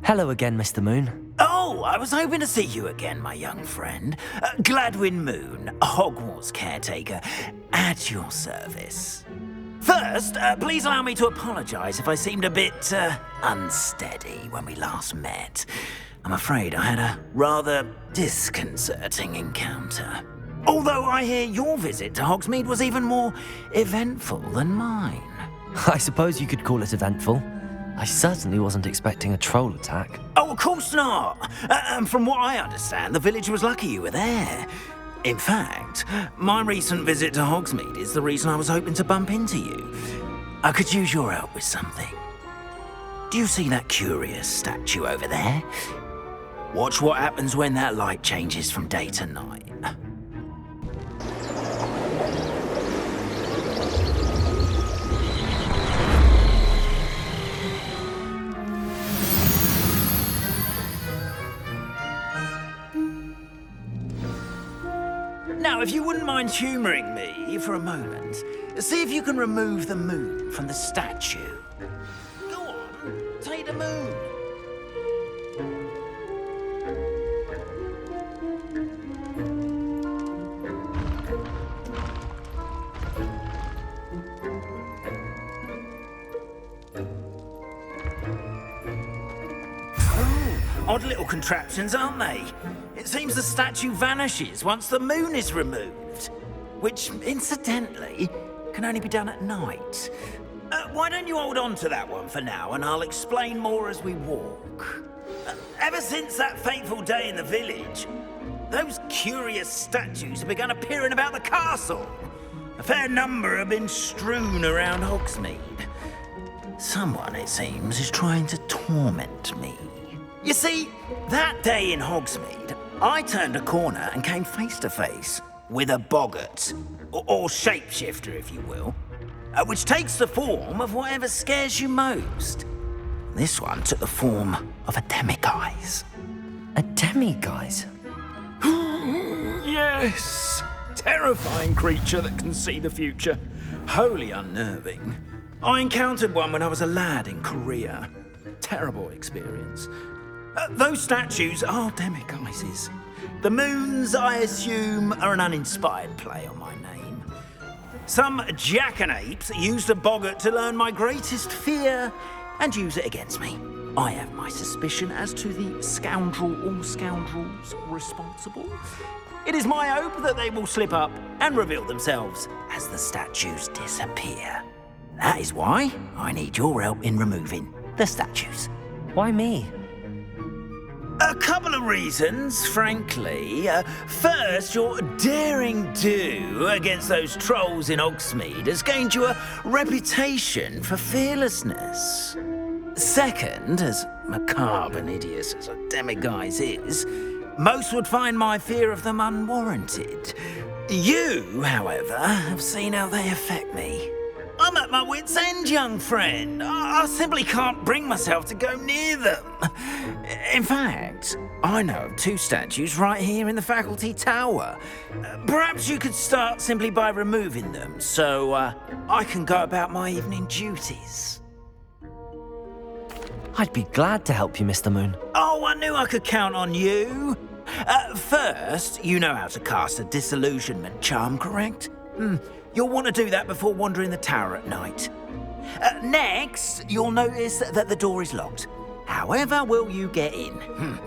Hello again, Mr. Moon. Oh, I was hoping to see you again, my young friend. Gladwin Moon, Hogwarts caretaker, at your service. First, please allow me to apologise if I seemed a bit unsteady when we last met. I'm afraid I had a rather disconcerting encounter. Although I hear your visit to Hogsmeade was even more eventful than mine. I suppose you could call it eventful. I certainly wasn't expecting a troll attack. Oh, of course not. From what I understand, the village was lucky you were there. In fact, my recent visit to Hogsmeade is the reason I was hoping to bump into you. I could use your help with something. Do you see that curious statue over there? Watch what happens when that light changes from day to night. Now, if you wouldn't mind humouring me for a moment, see if you can remove the moon from the statue. Go on, take the moon. Oh, odd little contraptions, aren't they? It seems the statue vanishes once the moon is removed, which, incidentally, can only be done at night. Why don't you hold on to that one for now, and I'll explain more as we walk. Ever since that fateful day in the village, those curious statues have begun appearing about the castle. A fair number have been strewn around Hogsmeade. Someone, it seems, is trying to torment me. You see, that day in Hogsmeade, I turned a corner and came face to face with a boggart, or shapeshifter, if you will, which takes the form of whatever scares you most. This one took the form of a demiguise. A demiguise? Yes! Terrifying creature that can see the future. Wholly unnerving. I encountered one when I was a lad in Korea. Terrible experience. Those statues are demiguises. The moons, I assume, are an uninspired play on my name. Some jackanapes used a boggart to learn my greatest fear and use it against me. I have my suspicion as to the scoundrel or scoundrels responsible. It is my hope that they will slip up and reveal themselves as the statues disappear. That is why I need your help in removing the statues. Why me? A couple of reasons, frankly. First, your daring do against those trolls in Hogsmeade has gained you a reputation for fearlessness. Second, as macabre and hideous as a demiguise is, most would find my fear of them unwarranted. You, however, have seen how they affect me. I'm at my wit's end, young friend. I simply can't bring myself to go near them. In fact, I know of two statues right here in the faculty tower. Perhaps you could start simply by removing them, so I can go about my evening duties. I'd be glad to help you, Mr. Moon. Oh, I knew I could count on you. First, you know how to cast a disillusionment charm, correct? You'll want to do that before wandering the tower at night. Next, you'll notice that the door is locked. However will you get in?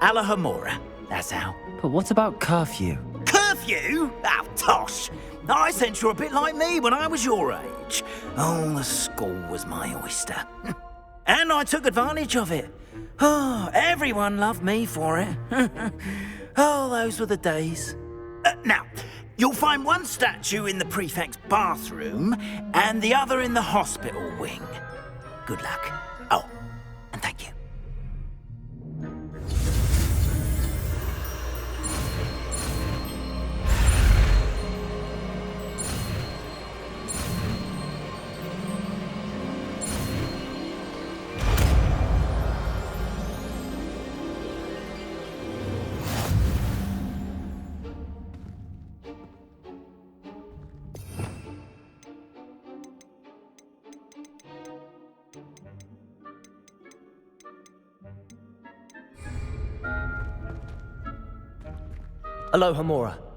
Alahomora, that's how. But what about curfew? Curfew? Oh, tosh. I sense you're a bit like me when I was your age. Oh, the school was my oyster. And I took advantage of it. Oh, everyone loved me for it. Oh, those were the days. Now, you'll find one statue in the prefect's bathroom and the other in the hospital wing. Good luck. Oh, and thank you. Aloha Mora.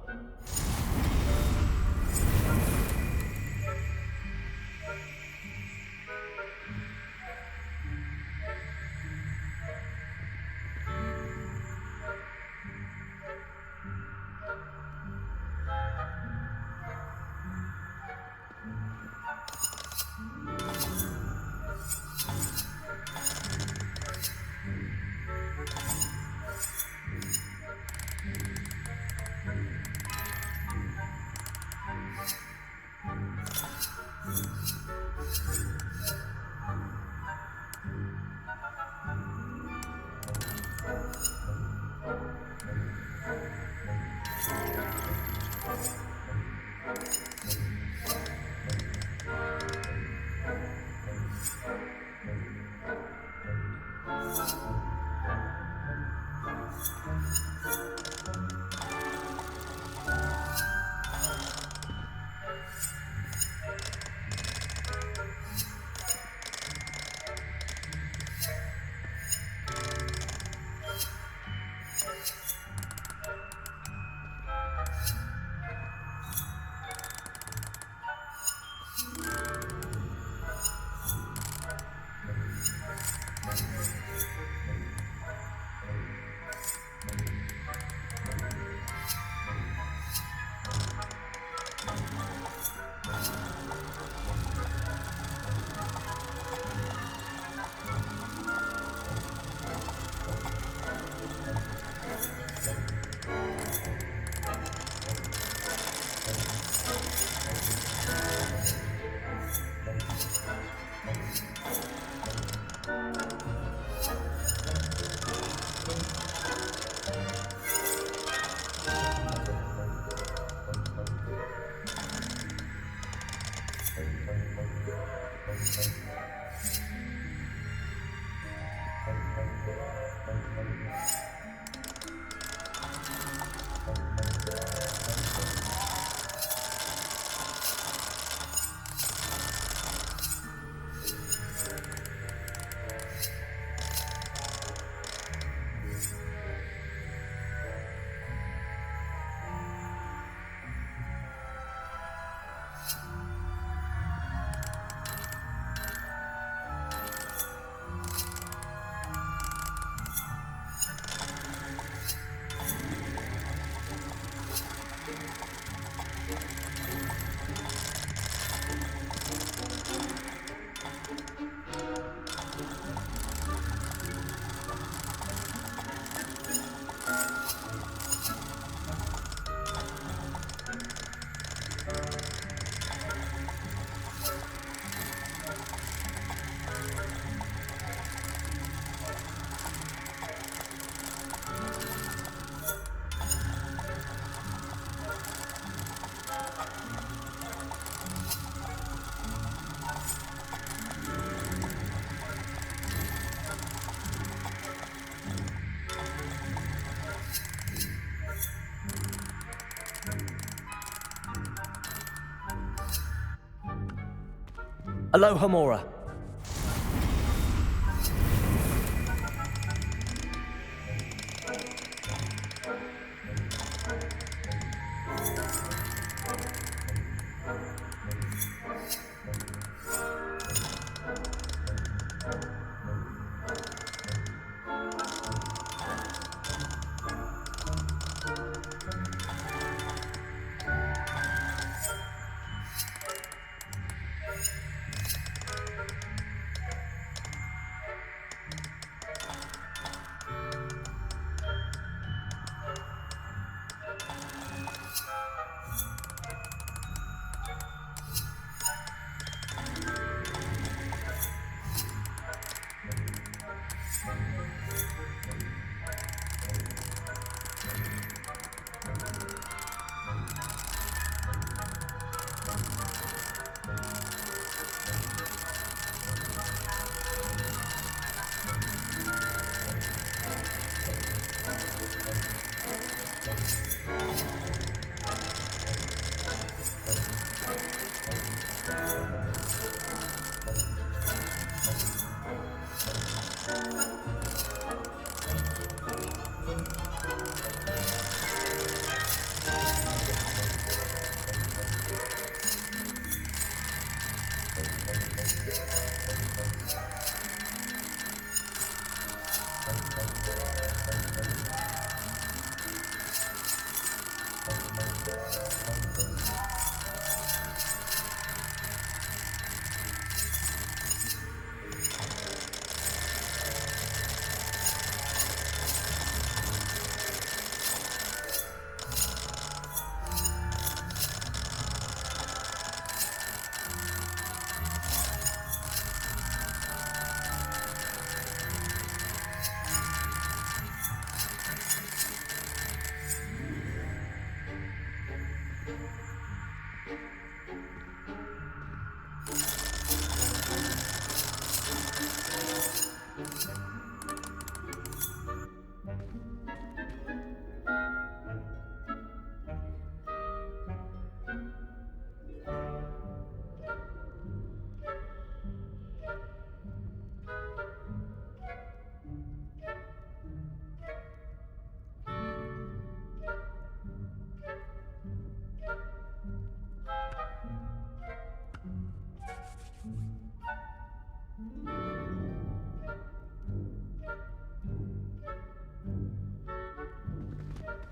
Aloha Mora.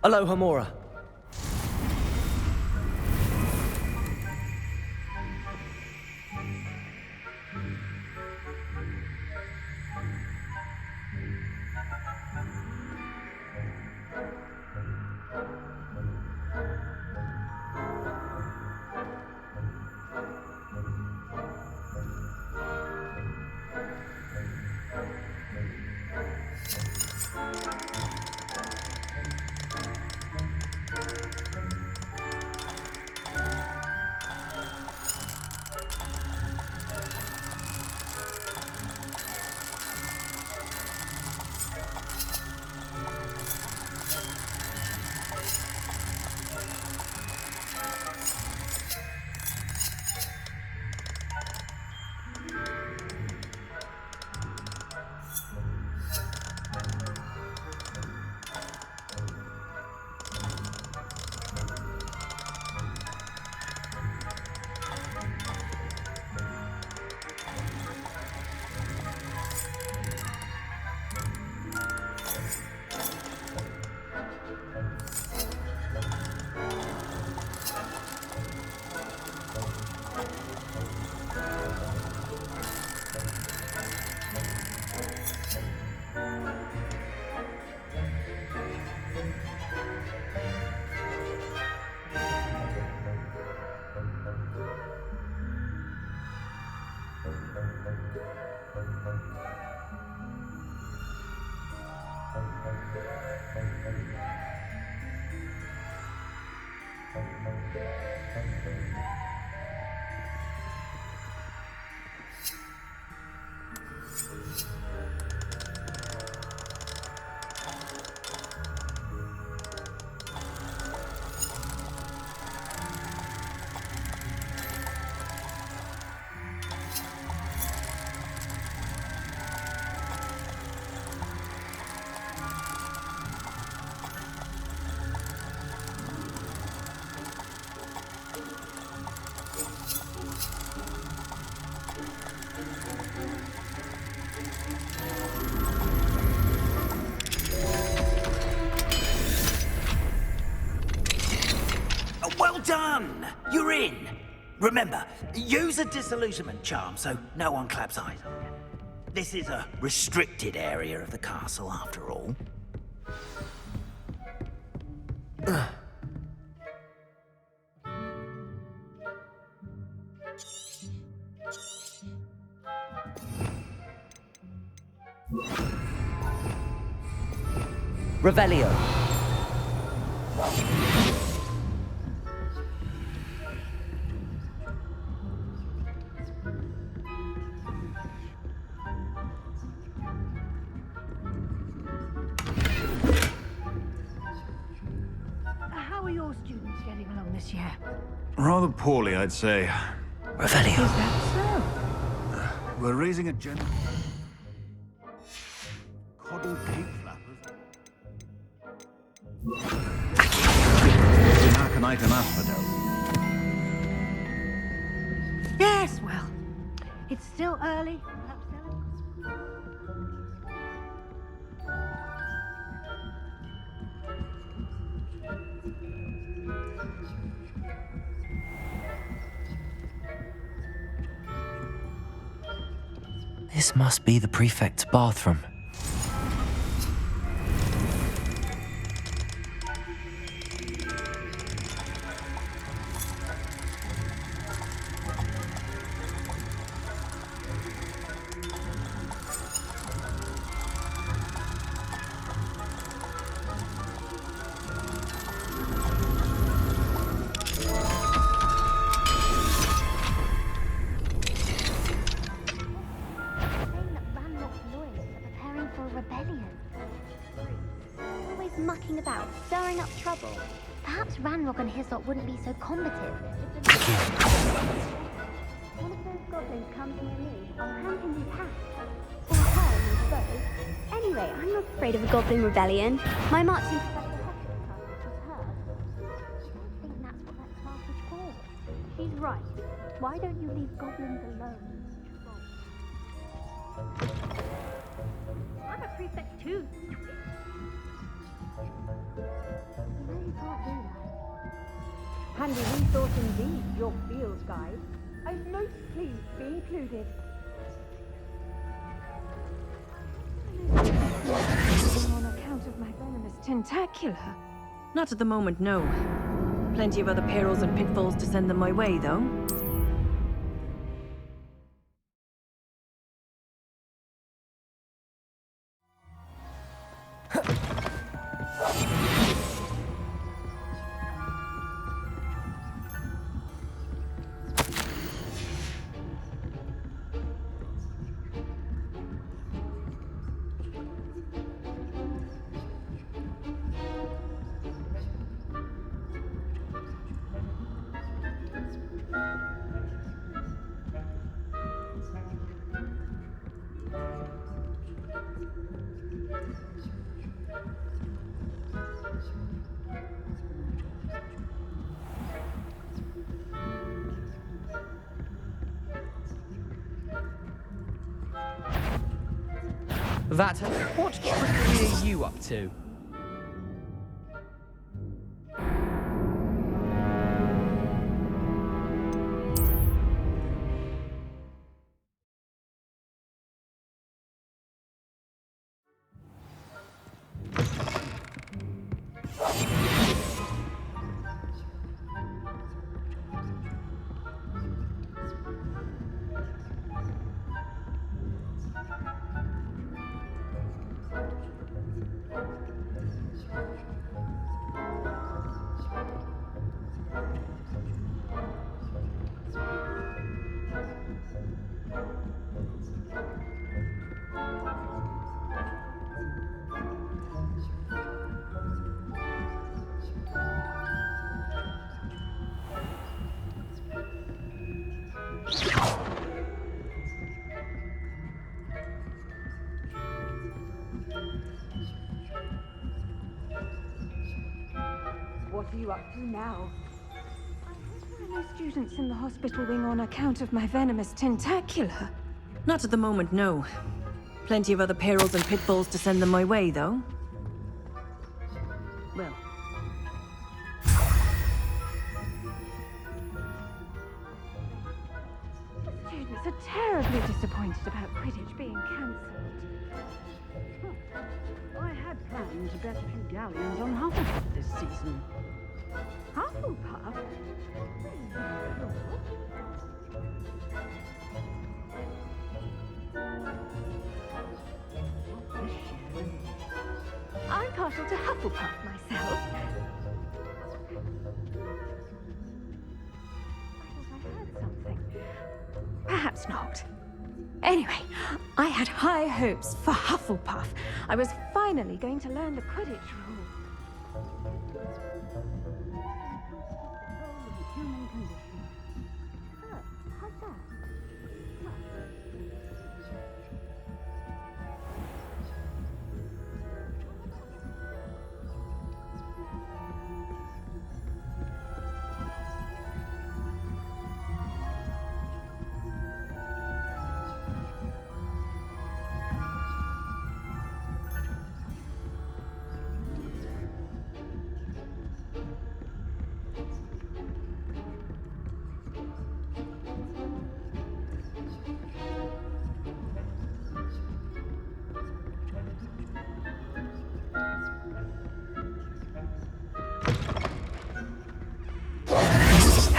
Aloha, Mora. Well done! You're in. Remember, use a disillusionment charm so no one claps eyes on you. This is a restricted area of the castle, after all. Revelio. How are your students getting along this year? Rather poorly, I'd say. Revelio. Is that We're raising a gen... Coddled cape flappers. Aconite and asphodel. so? Yes, well, it's still early. Perhaps This must be the prefect's bathroom. Saying that Ranrock's lawyers are preparing for a rebellion. Always mucking about, stirring up trouble. Perhaps Ranrock and his lot wouldn't be so combative. One of those goblins comes near me, I'll hand him his hat. Or her, I suppose. Anyway, I'm not afraid of a goblin rebellion. My marching professor Hufflepuff was hers. I think that's what that class is for. She's right. Why don't you leave goblins alone? I'm a prefect too. You know you can't do that. Handy resource indeed, your field guide. I'm most pleased to be included. On account of my venomous tentacular. Not at the moment, no. Plenty of other perils and pitfalls to send them my way, though. That, what trickery are you up to? What are you up to now? I hope there are no students in the hospital wing on account of my venomous tentacular. Not at the moment, no. Plenty of other perils and pitfalls to send them my way, though. Well, The students are terribly disappointed about Quidditch being cancelled. I had planned to bet a few galleons on Hufflepuff this season. Hufflepuff? I'm partial to Hufflepuff myself. I thought I heard something. Perhaps not. Anyway, I had high hopes for Hufflepuff. I was finally going to learn the Quidditch rules. Human condition. How's that?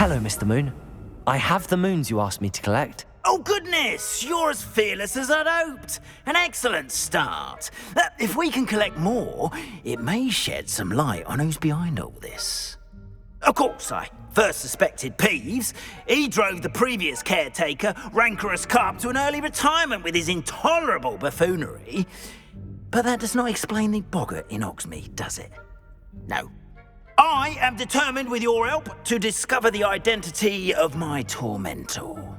Hello, Mr. Moon. I have the moons you asked me to collect. Oh, goodness! You're as fearless as I'd hoped. An excellent start. If we can collect more, it may shed some light on who's behind all this. Of course, I first suspected Peeves. He drove the previous caretaker, Rancorous Carp, to an early retirement with his intolerable buffoonery. But that does not explain the boggart in Hogsmeade, does it? No. I am determined, with your help, to discover the identity of my tormentor.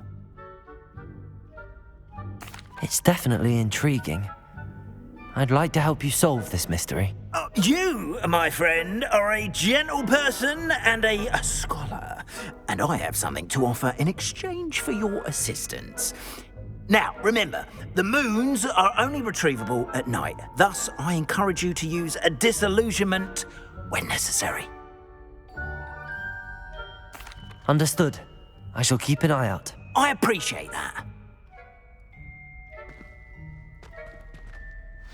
It's definitely intriguing. I'd like to help you solve this mystery. You, my friend, are a gentle person and a scholar, and I have something to offer in exchange for your assistance. Now, remember, the moons are only retrievable at night. Thus, I encourage you to use a disillusionment when necessary. Understood. I shall keep an eye out. I appreciate that.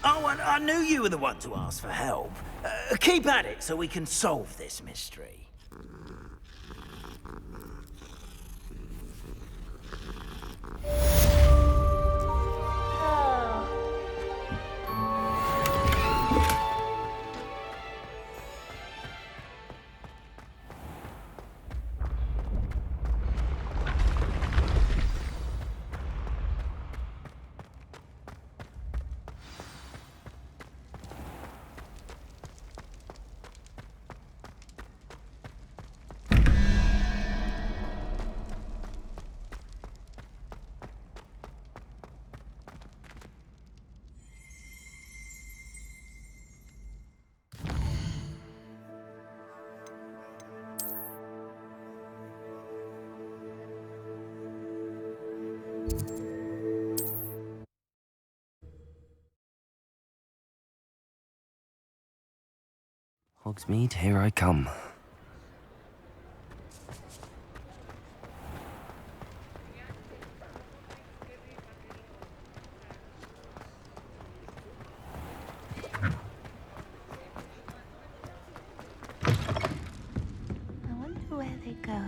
Oh, and I knew you were the one to ask for help. Keep at it so we can solve this mystery. Hogsmeade, here I come. I wonder where they go.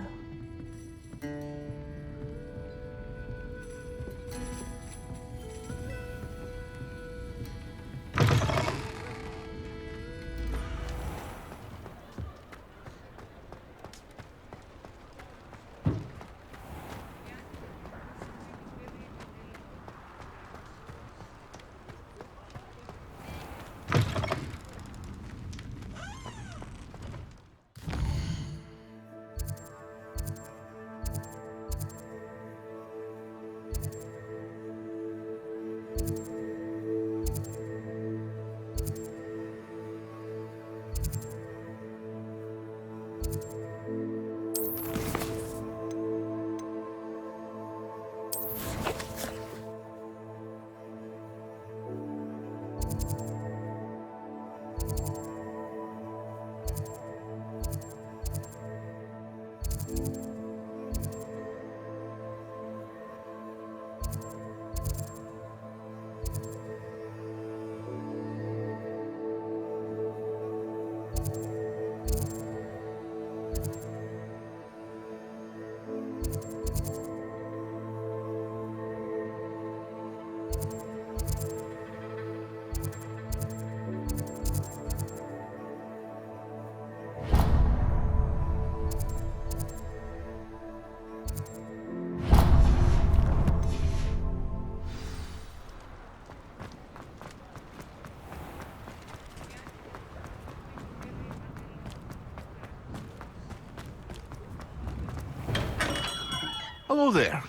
Hello there.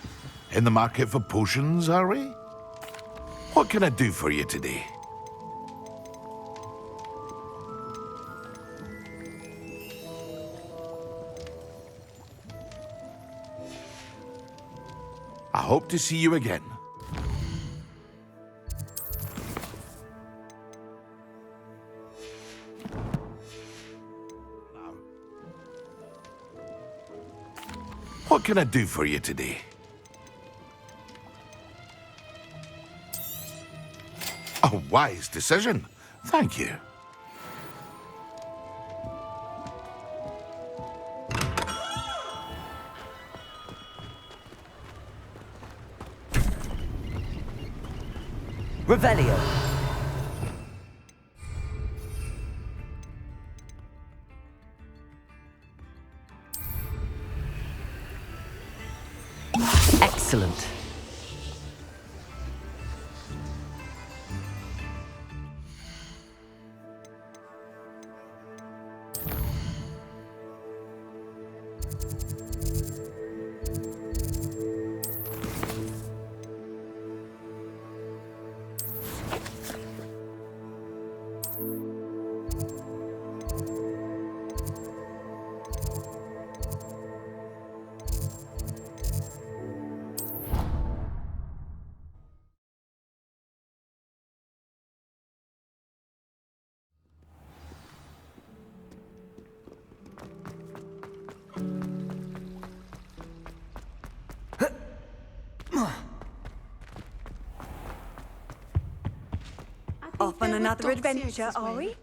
In the market for potions, are we? What can I do for you today? I hope to see you again. What can I do for you today? A wise decision. Thank you. Revelio. Excellent. Off on another adventure, are we?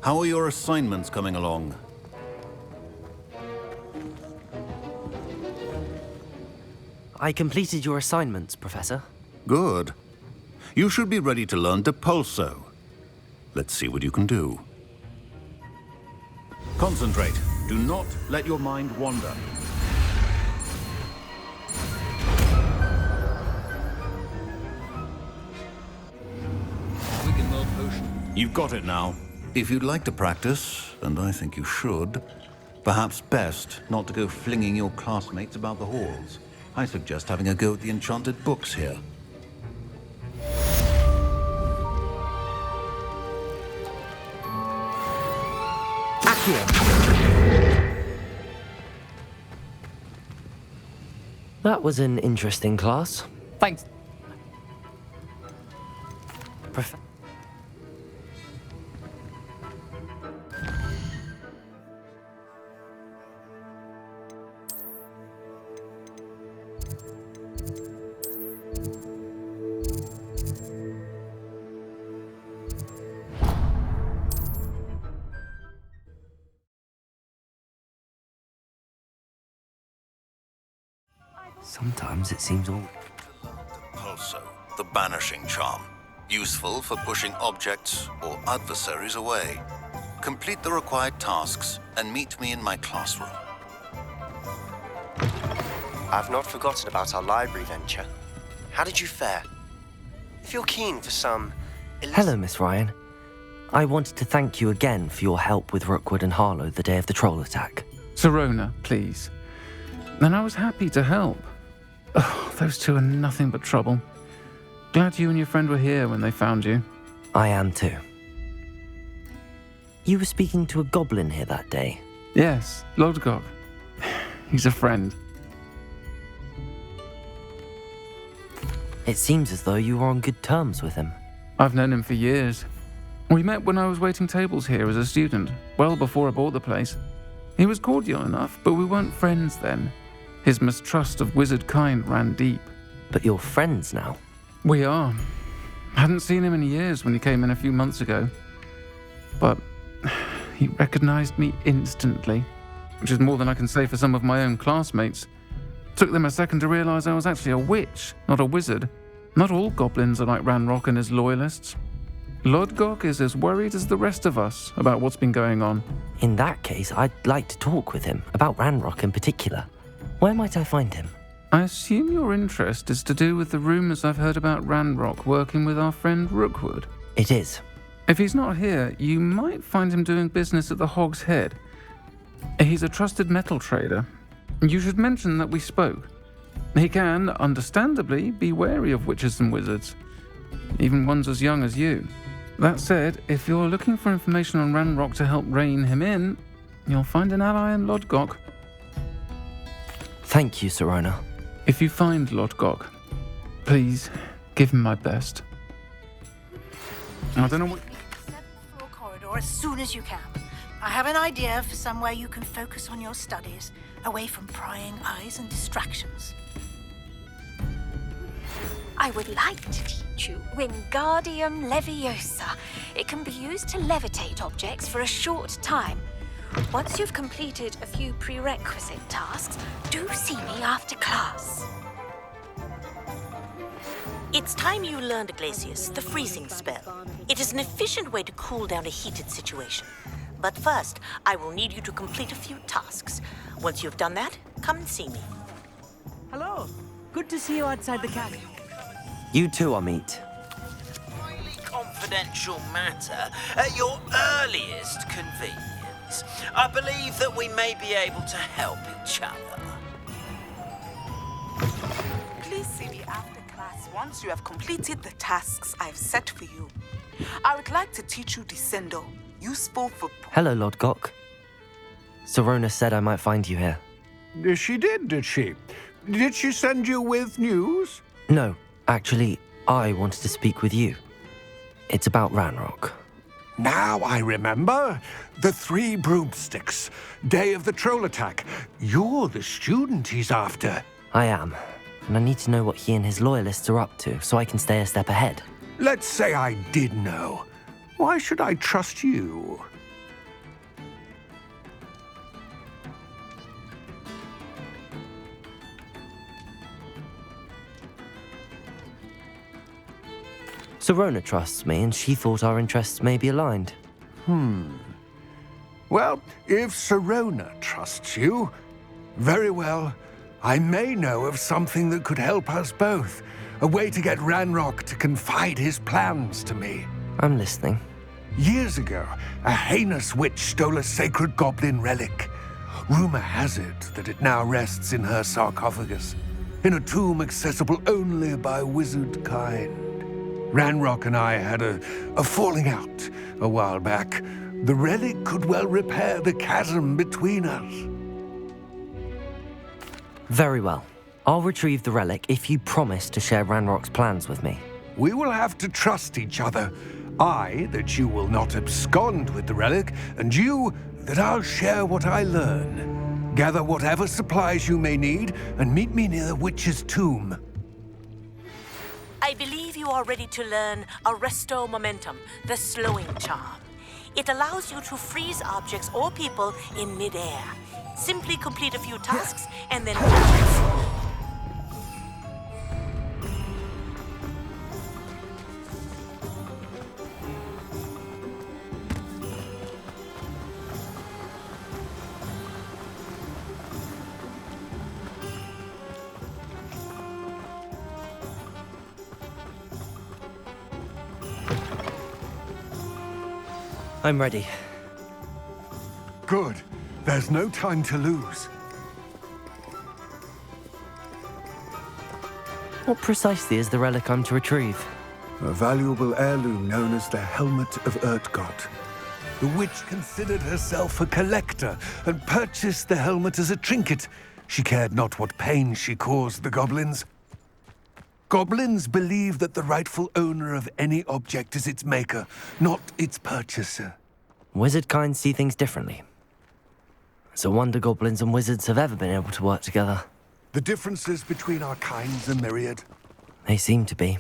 How are your assignments coming along? I completed your assignments, Professor. Good. You should be ready to learn Depulso. Let's see what you can do. Concentrate. Do not let your mind wander. You've got it now. If you'd like to practice, and I think you should, perhaps best not to go flinging your classmates about the halls. I suggest having a go at the enchanted books here. That was an interesting class. Thanks. Sometimes it seems all... Also, the banishing charm. Useful for pushing objects or adversaries away. Complete the required tasks and meet me in my classroom. I've not forgotten about our library venture. How did you fare? If you're keen for some... Hello, Miss Ryan. I wanted to thank you again for your help with Rookwood and Harlow the day of the troll attack. Serona, please. And I was happy to help. Oh, those two are nothing but trouble. Glad you and your friend were here when they found you. I am too. You were speaking to a goblin here that day. Yes, Lodgok. He's a friend. It seems as though you were on good terms with him. I've known him for years. We met when I was waiting tables here as a student, well before I bought the place. He was cordial enough, but we weren't friends then. His mistrust of wizard kind ran deep. But you're friends now? We are. Hadn't seen him in years when he came in a few months ago. But he recognized me instantly, which is more than I can say for some of my own classmates. Took them a second to realize I was actually a witch, not a wizard. Not all goblins are like Ranrock and his loyalists. Lodgok is as worried as the rest of us about what's been going on. In that case, I'd like to talk with him, about Ranrock in particular. Where might I find him? I assume your interest is to do with the rumors I've heard about Ranrock working with our friend Rookwood. It is. If he's not here, you might find him doing business at the Hog's Head. He's a trusted metal trader. You should mention that we spoke. He can, understandably, be wary of witches and wizards, even ones as young as you. That said, if you're looking for information on Ranrock to help rein him in, you'll find an ally in Lodgok. Thank you, Serona. If you find Lodgok, please give him my best. I don't know what... Seventh floor corridor as soon as you can. I have an idea for somewhere you can focus on your studies, away from prying eyes and distractions. I would like to teach you Wingardium Leviosa. It can be used to levitate objects for a short time. Once you've completed a few prerequisite tasks, do see me after class. It's time you learned, Glacius, the freezing spell. It is an efficient way to cool down a heated situation. But first, I will need you to complete a few tasks. Once you've done that, come and see me. Hello. Good to see you outside the cabin. You too, Amit. Highly confidential matter at your earliest convenience. I believe that we may be able to help each other. Please see me after class once you have completed the tasks I've set for you. I would like to teach you Descendo, useful for... Hello, Lodgok. Serona said I might find you here. She did she? Did she send you with news? No, actually, I wanted to speak with you. It's about Ranrock. Now I remember. The 3 broomsticks. Day of the troll attack. You're the student he's after. I am. And I need to know what he and his loyalists are up to, so I can stay a step ahead. Let's say I did know. Why should I trust you? Serona trusts me, and she thought our interests may be aligned. Well, if Serona trusts you, very well. I may know of something that could help us both. A way to get Ranrock to confide his plans to me. I'm listening. Years ago, a heinous witch stole a sacred goblin relic. Rumor has it that it now rests in her sarcophagus, in a tomb accessible only by wizard kind. Ranrock and I had a falling out a while back. The relic could well repair the chasm between us. Very well. I'll retrieve the relic if you promise to share Ranrock's plans with me. We will have to trust each other. I, that you will not abscond with the relic, and you, that I'll share what I learn. Gather whatever supplies you may need, and meet me near the witch's tomb. I believe you are ready to learn Arresto Momentum, the slowing charm. It allows you to freeze objects or people in midair. Simply complete a few tasks and then... I'm ready. Good. There's no time to lose. What precisely is the relic I'm to retrieve? A valuable heirloom known as the Helmet of Urtgott. The witch considered herself a collector and purchased the helmet as a trinket. She cared not what pain she caused the goblins. Goblins believe that the rightful owner of any object is its maker, not its purchaser. Wizard kind see things differently. It's a wonder goblins and wizards have ever been able to work together. The differences between our kinds are myriad. They seem to be.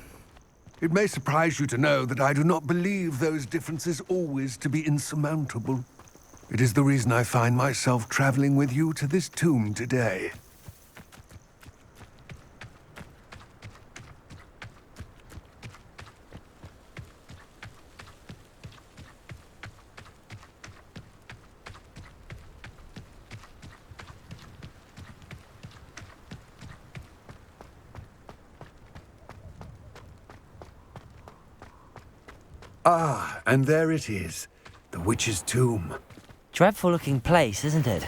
It may surprise you to know that I do not believe those differences always to be insurmountable. It is the reason I find myself traveling with you to this tomb today. Ah, and there it is. The witch's tomb. Dreadful looking place, isn't it?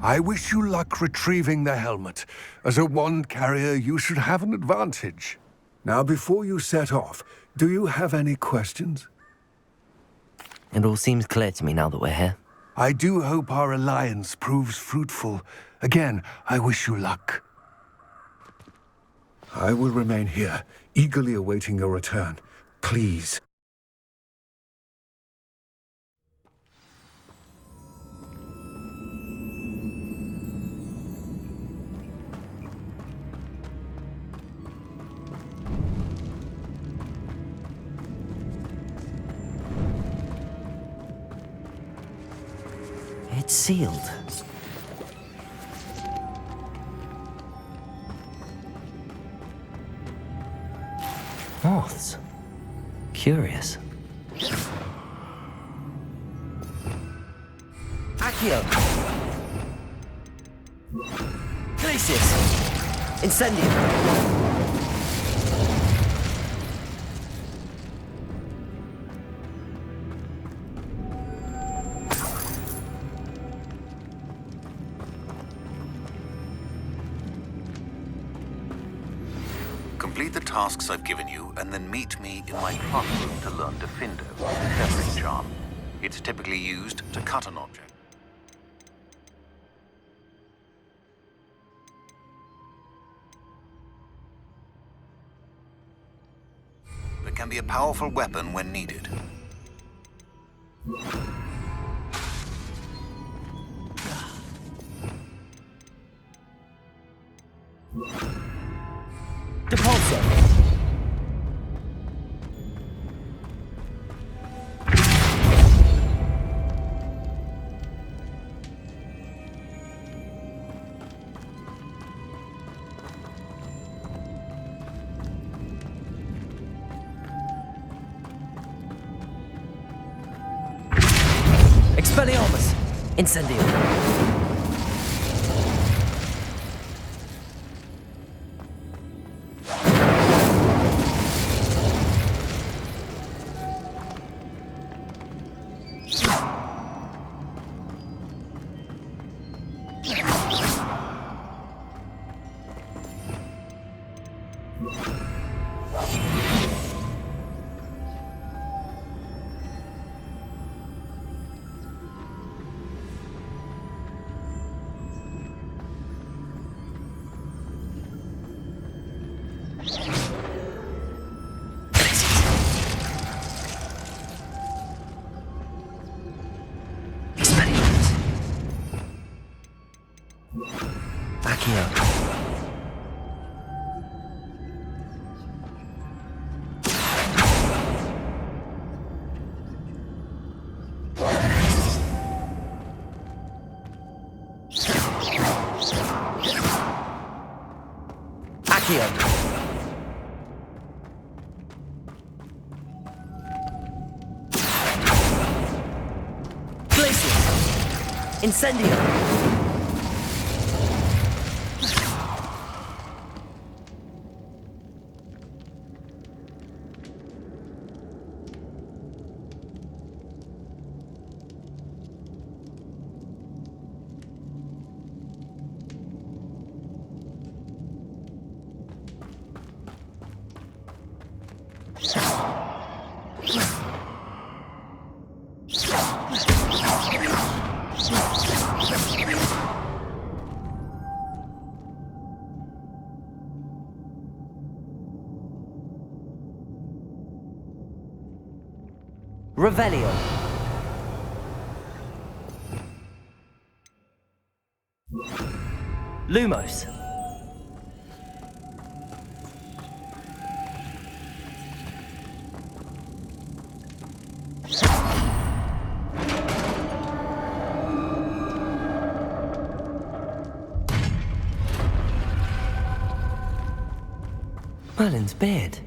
I wish you luck retrieving the helmet. As a wand carrier, you should have an advantage. Now, before you set off, do you have any questions? It all seems clear to me now that we're here. I do hope our alliance proves fruitful. Again, I wish you luck. I will remain here, eagerly awaiting your return. Please. It's sealed. Moths. Curious. Accio! Glacius! Incendium! Complete the tasks I've given you, and then meet me in my classroom to learn Defendo, the Severing Charm. It's typically used to cut an object. It can be a powerful weapon when needed. Depulso! Expelliarmus! Incendium! Incendio! Revelio. Lumos. Merlin's beard.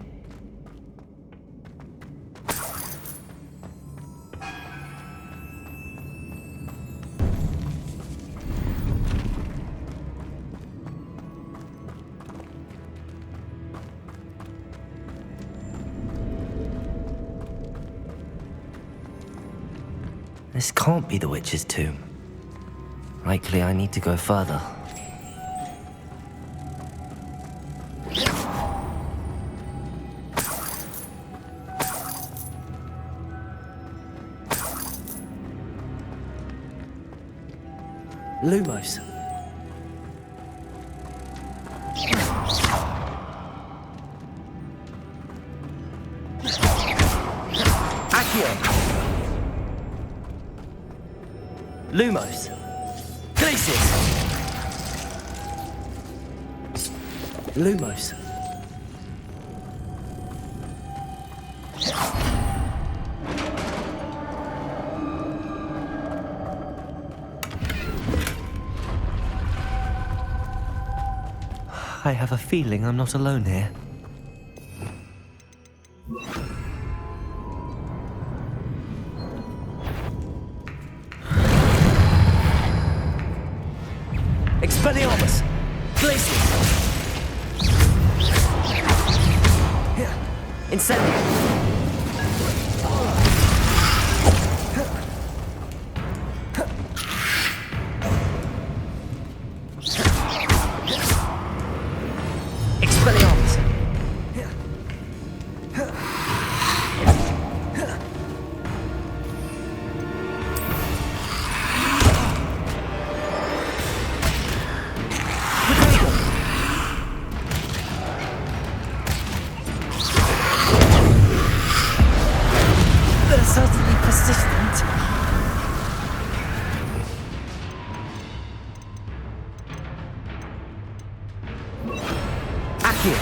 This can't be the witch's tomb. Likely I need to go further. Lumos. Accio. Lumos. Glacis. Lumos. I have a feeling I'm not alone here. Expelliarmus. Glacis. Incendio. Expelliarmus. They're certainly persistent. Accio.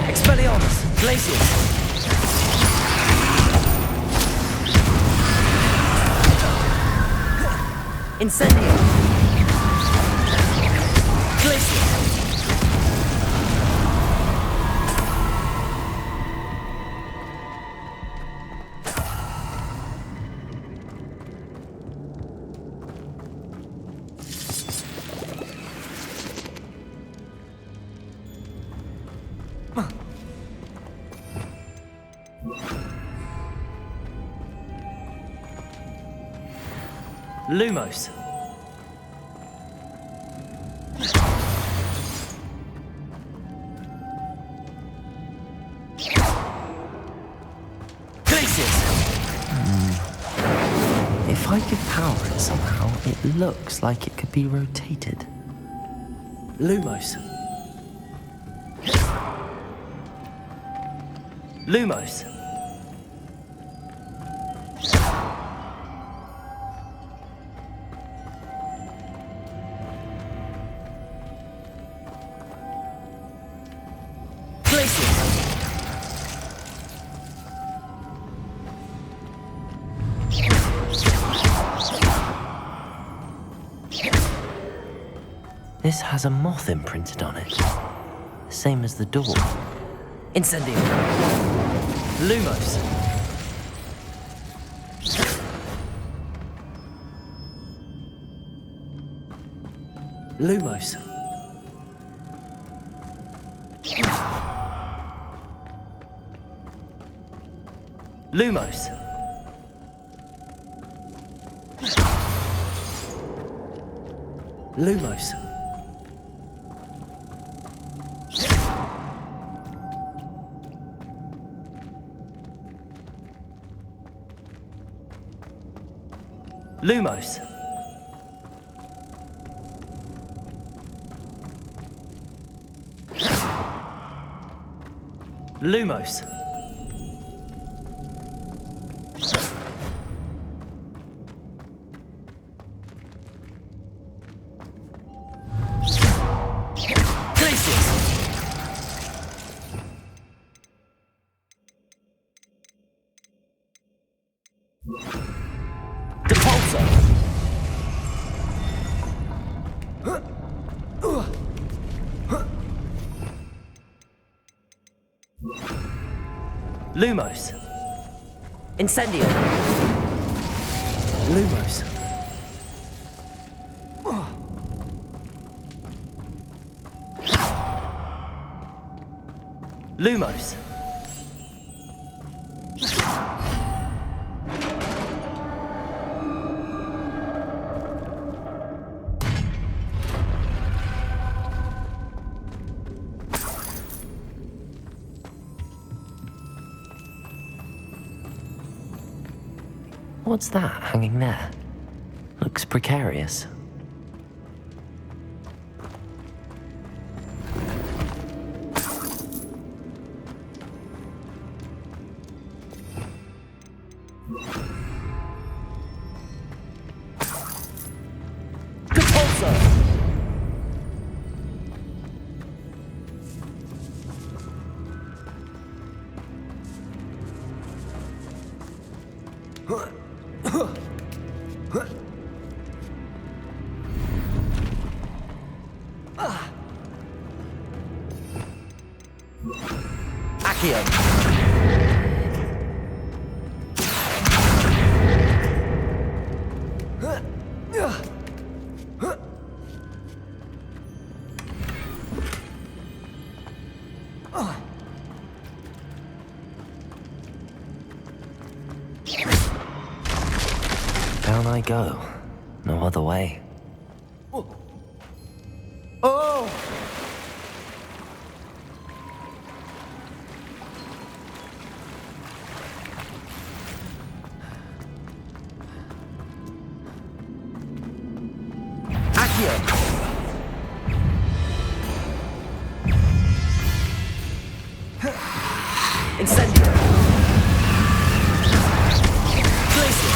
Expelliarmus. Glacius. Incendio. Glacius. Lumos. Glacius. If I could power it somehow, it looks like it could be rotated. Lumos. Lumos. This has a moth imprinted on it. Same as the door. Incendio. Lumos. Lumos. Lumos. Lumos. Lumos. Lumos. Depulso. Lumos. Incendio. Lumos. Lumos. What's that hanging there? Looks precarious. Down I go. No other way. Oh! Incendio. Glacier.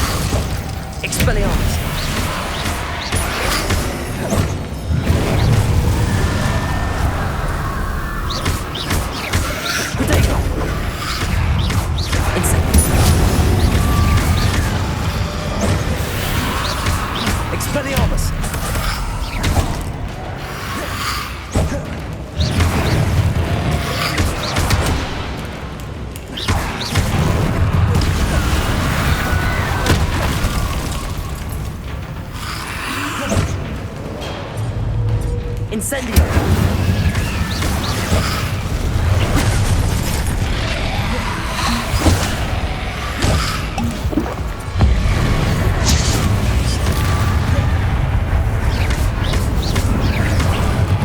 Expelliarmus. Potato. Incendio. Expelliarmus. Incendio!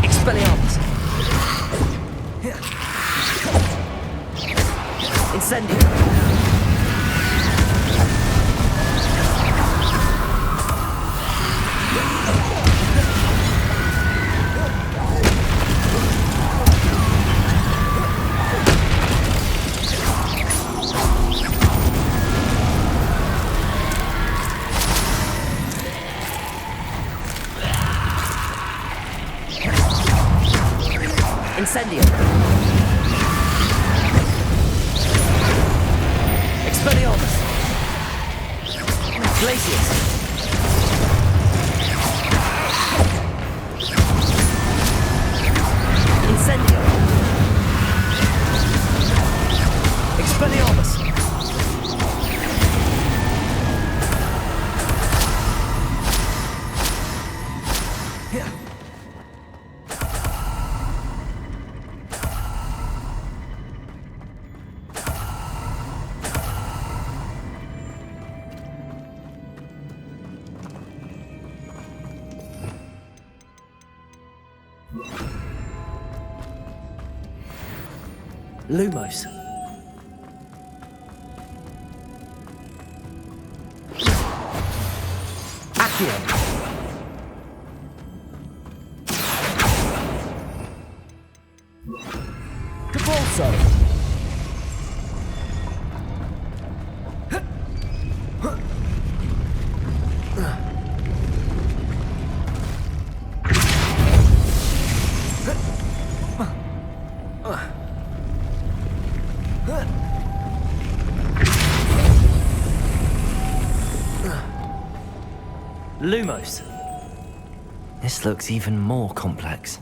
Expelliarmus! Incendio! Incendio! Expelliarmus! Glacius! Incendio! Expelliarmus! Lumos. Accio. Capolso. Lumos. This looks even more complex.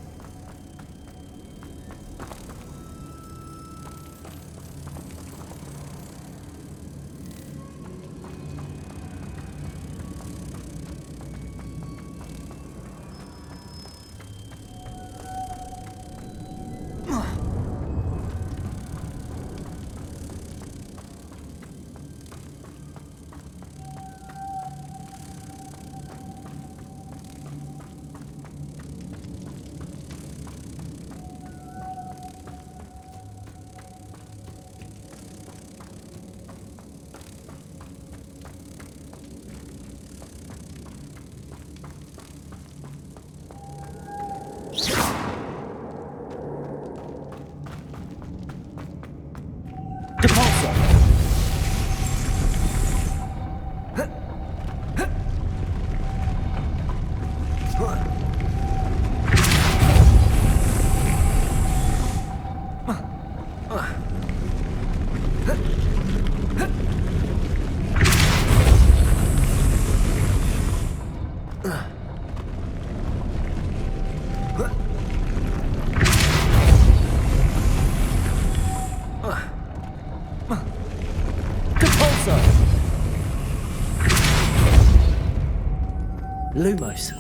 Lumos.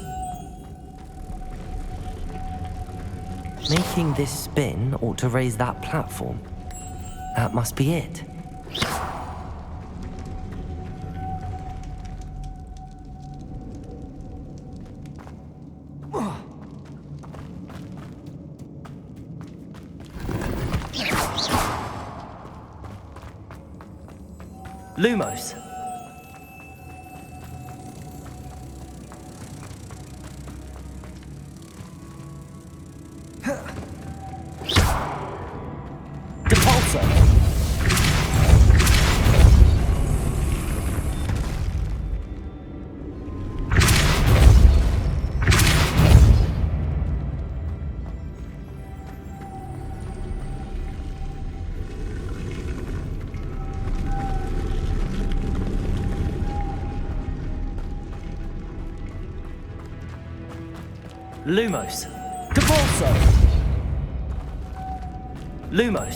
Making this spin ought to raise that platform. That must be it. Lumos. Lumos. Depulso! Lumos. Depulso! Lumos.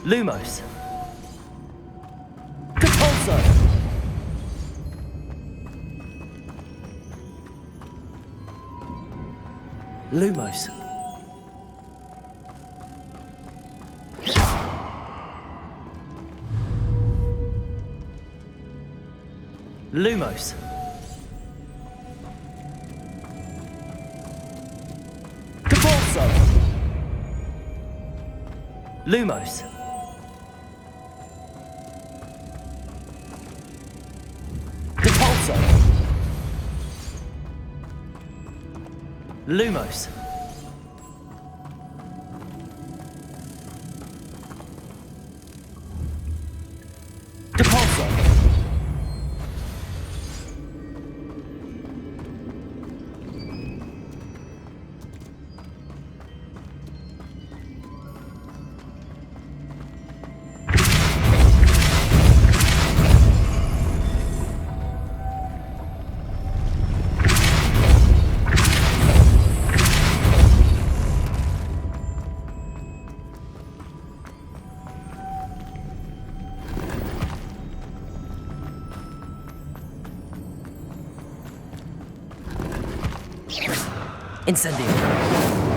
Lumos. Lumos. Lumos. Depulso. Lumos. Depulso. Lumos. Depulso. Incendio.